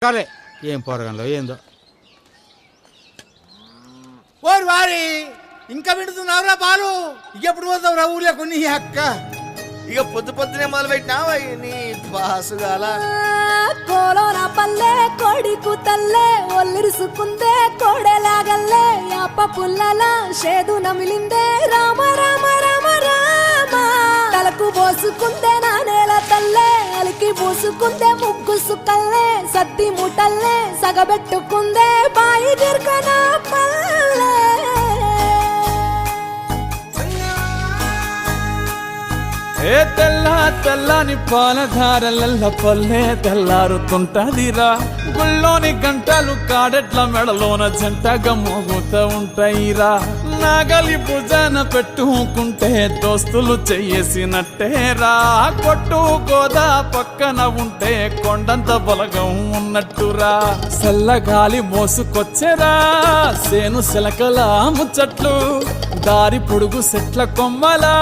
కరే ఏం పోరగంలో ఏందో ఓరి వారి ఇంకా వింటున్నావురా బాలు ఎప్పుడు పోతావురా ఊళ్ళో కొన్ని అక్క ఇక పొద్దు పొద్దునే మొదలు పెట్టినావా నీ బాసుగాల కోలోన పల్లె కొడికు తల్లే ఒల్లిరుసుకుందే కోడెలాగల్లే యాప పుల్లల షేదు నమిలిందే రామ రామ రామ రామ తలకు పోసుకుందే నా నేల తల్లే అలికి పూసుకుందే ముగ్గు సుక్కల్లే సద్ది ముటల్లే సగబెట్టుకుందే బాయి దిర్కన పల్లె ఏ తెల్ల తెల్లని పాలధారలల్ల పల్లె తెల్లారుతుంటదిరా గుళ్ళోని గంటలు కాడెట్ల మెడలోన జంటగా మోగుతూ ఉంటాయిరా నాగలి భుజాన పెట్టుకుంటే దోస్తులు చెయ్యేసినట్టేరా కొట్టు గోదా పక్కన ఉంటే కొండంత బలగం ఉన్నట్టురా చల్లగాలి మోసుకొచ్చెరా సేను శిలకల ముచ్చట్లు దారి పొడుగు సెట్ల కొమ్మలా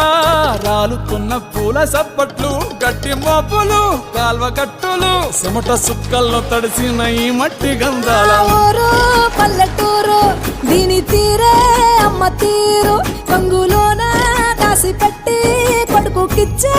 రాలుతున్న పూల సప్పట్లు గట్టి మోపులు కాల్వ గట్టులు చెమట సుక్కల్లో తడిసిన ఈ మట్టి గంధాల ఊరు పల్లెటూరు దీని తీరే అమ్మ తీరు కొంగులోన దాసి పెట్టి కొడుకుకిచ్చే